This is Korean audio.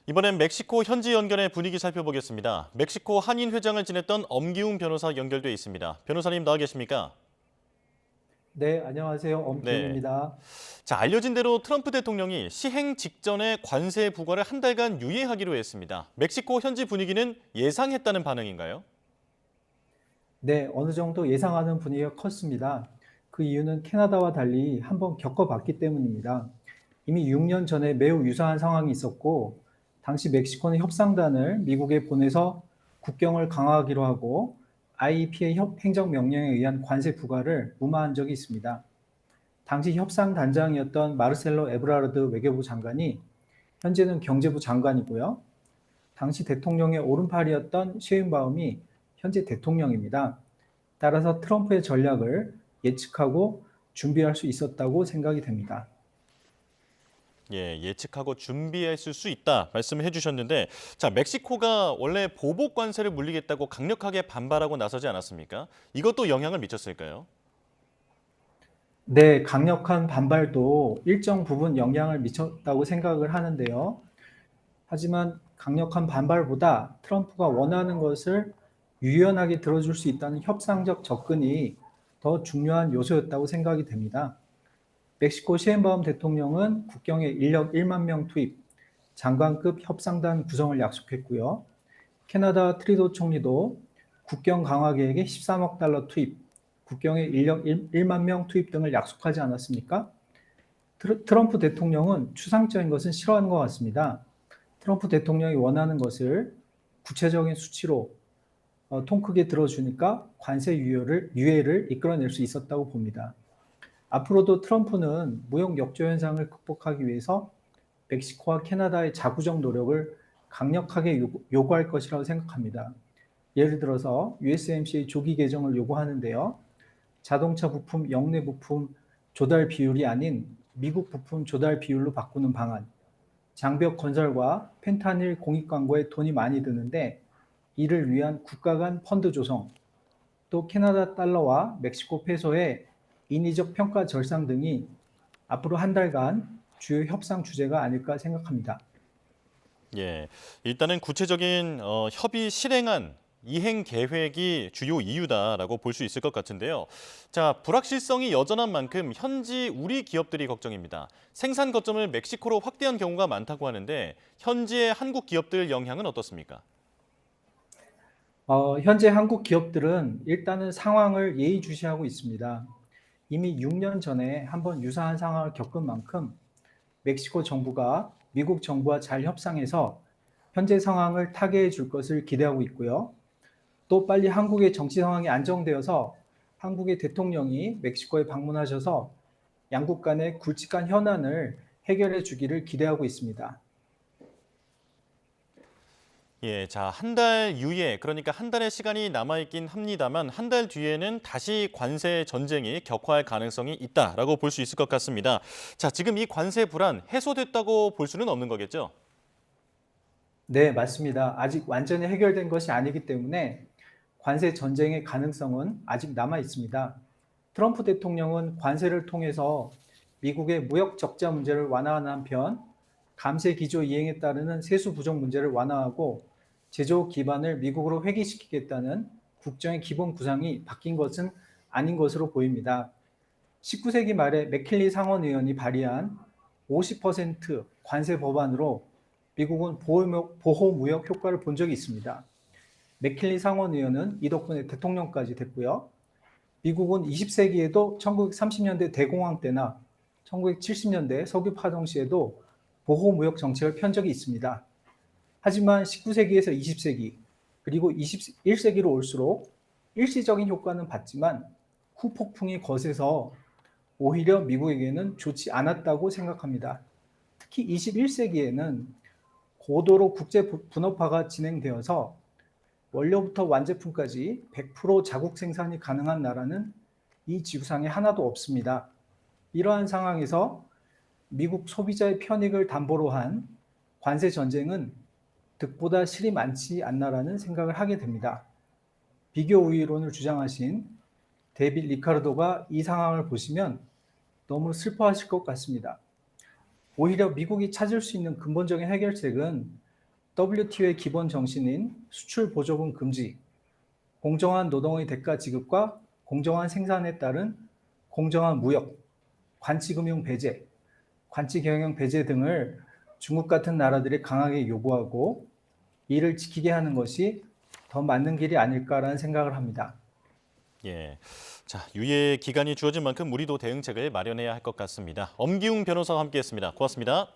이번엔 멕시코 현지 연결의 분위기 살펴보겠습니다. 멕시코 한인 회장을 지냈던 엄기웅 변호사 연결돼 있습니다. 변호사님 나와 계십니까? 네, 안녕하세요. 네. 엄기웅입니다. 자, 알려진 대로 트럼프 대통령이 시행 직전에 관세 부과를 한 달간 유예하기로 했습니다. 멕시코 현지 분위기는 예상했다는 반응인가요? 네, 어느 정도 예상하는 분위기가 컸습니다. 그 이유는 캐나다와 달리 한번 겪어봤기 때문입니다. 이미 6년 전에 매우 유사한 상황이 있었고, 당시 멕시코는 협상단을 미국에 보내서 국경을 강화하기로 하고, IEPA 행정명령에 의한 관세 부과를 무마한 적이 있습니다. 당시 협상단장이었던 마르셀로 에브라르드 외교부 장관이 현재는 경제부 장관이고요. 당시 대통령의 오른팔이었던 셰인바움이 현재 대통령입니다. 따라서 트럼프의 전략을 예측하고 준비할 수 있었다고 생각이 됩니다. 예, 예측하고 준비했을 수 있다 말씀을 해주셨는데, 자, 멕시코가 원래 보복 관세를 물리겠다고 강력하게 반발하고 나서지 않았습니까? 이것도 영향을 미쳤을까요? 네, 강력한 반발도 일정 부분 영향을 미쳤다고 생각을 하는데요. 하지만 강력한 반발보다 트럼프가 원하는 것을 유연하게 들어줄 수 있다는 협상적 접근이 더 중요한 요소였다고 생각이 됩니다. 멕시코 시앤바움 대통령은 국경에 인력 1만 명 투입, 장관급 협상단 구성을 약속했고요. 캐나다 트리도 총리도 국경 강화 계획에 13억 달러 투입, 국경에 인력 1만 명 투입 등을 약속하지 않았습니까? 트럼프 대통령은 추상적인 것은 싫어하는 것 같습니다. 트럼프 대통령이 원하는 것을 구체적인 수치로 통 크게 들어주니까 관세 유예를 이끌어낼 수 있었다고 봅니다. 앞으로도 트럼프는 무역 역조 현상을 극복하기 위해서 멕시코와 캐나다의 자구적 노력을 강력하게 요구할 것이라고 생각합니다. 예를 들어서 USMCA 조기 개정을 요구하는데요. 자동차 부품 역내 부품 조달 비율이 아닌 미국 부품 조달 비율로 바꾸는 방안, 장벽 건설과 펜타닐 공익 광고에 돈이 많이 드는데 이를 위한 국가 간 펀드 조성, 또 캐나다 달러와 멕시코 페소의 인위적 평가 절상 등이 앞으로 한 달간 주요 협상 주제가 아닐까 생각합니다. 예, 일단은 구체적인 협의 실행안 이행 계획이 주요 이유다라고 볼 수 있을 것 같은데요. 자, 불확실성이 여전한 만큼 현지 우리 기업들이 걱정입니다. 생산 거점을 멕시코로 확대한 경우가 많다고 하는데 현지의 한국 기업들 영향은 어떻습니까? 현재 한국 기업들은 일단은 상황을 예의주시하고 있습니다. 이미 6년 전에 한번 유사한 상황을 겪은 만큼 멕시코 정부가 미국 정부와 잘 협상해서 현재 상황을 타개해 줄 것을 기대하고 있고요. 또 빨리 한국의 정치 상황이 안정되어서 한국의 대통령이 멕시코에 방문하셔서 양국 간의 굵직한 현안을 해결해 주기를 기대하고 있습니다. 예, 자, 한 달 유예, 그러니까 한 달의 시간이 남아있긴 합니다만 한 달 뒤에는 다시 관세 전쟁이 격화할 가능성이 있다라고 볼 수 있을 것 같습니다. 자, 지금 이 관세 불안 해소됐다고 볼 수는 없는 거겠죠? 네, 맞습니다. 아직 완전히 해결된 것이 아니기 때문에 관세 전쟁의 가능성은 아직 남아 있습니다. 트럼프 대통령은 관세를 통해서 미국의 무역 적자 문제를 완화하는 한편 감세 기조 이행에 따르는 세수 부족 문제를 완화하고 제조 기반을 미국으로 회귀시키겠다는 국정의 기본 구상이 바뀐 것은 아닌 것으로 보입니다. 19세기 말에 맥킬리 상원 의원이 발의한 50% 관세 법안으로 미국은 보호무역 효과를 본 적이 있습니다. 맥킬리 상원 의원은 이 덕분에 대통령까지 됐고요. 미국은 20세기에도 1930년대 대공황 때나 1970년대 석유 파동 시에도 보호무역 정책을 편 적이 있습니다. 하지만 19세기에서 20세기 그리고 21세기로 올수록 일시적인 효과는 봤지만 후폭풍이 거세서 오히려 미국에게는 좋지 않았다고 생각합니다. 특히 21세기에는 고도로 국제 분업화가 진행되어서 원료부터 완제품까지 100% 자국 생산이 가능한 나라는 이 지구상에 하나도 없습니다. 이러한 상황에서 미국 소비자의 편익을 담보로 한 관세 전쟁은 득보다 실이 많지 않나라는 생각을 하게 됩니다. 비교 우위론을 주장하신 데이빗 리카르도가 이 상황을 보시면 너무 슬퍼하실 것 같습니다. 오히려 미국이 찾을 수 있는 근본적인 해결책은 WTO의 기본 정신인 수출 보조금 금지, 공정한 노동의 대가 지급과 공정한 생산에 따른 공정한 무역, 관치금융 배제, 관치경영 배제 등을 중국 같은 나라들이 강하게 요구하고 이를 지키게 하는 것이 더 맞는 길이 아닐까라는 생각을 합니다. 예. 자, 유예 기간이 주어진 만큼 우리도 대응책을 마련해야 할 것 같습니다. 엄기웅 변호사와 함께했습니다. 고맙습니다.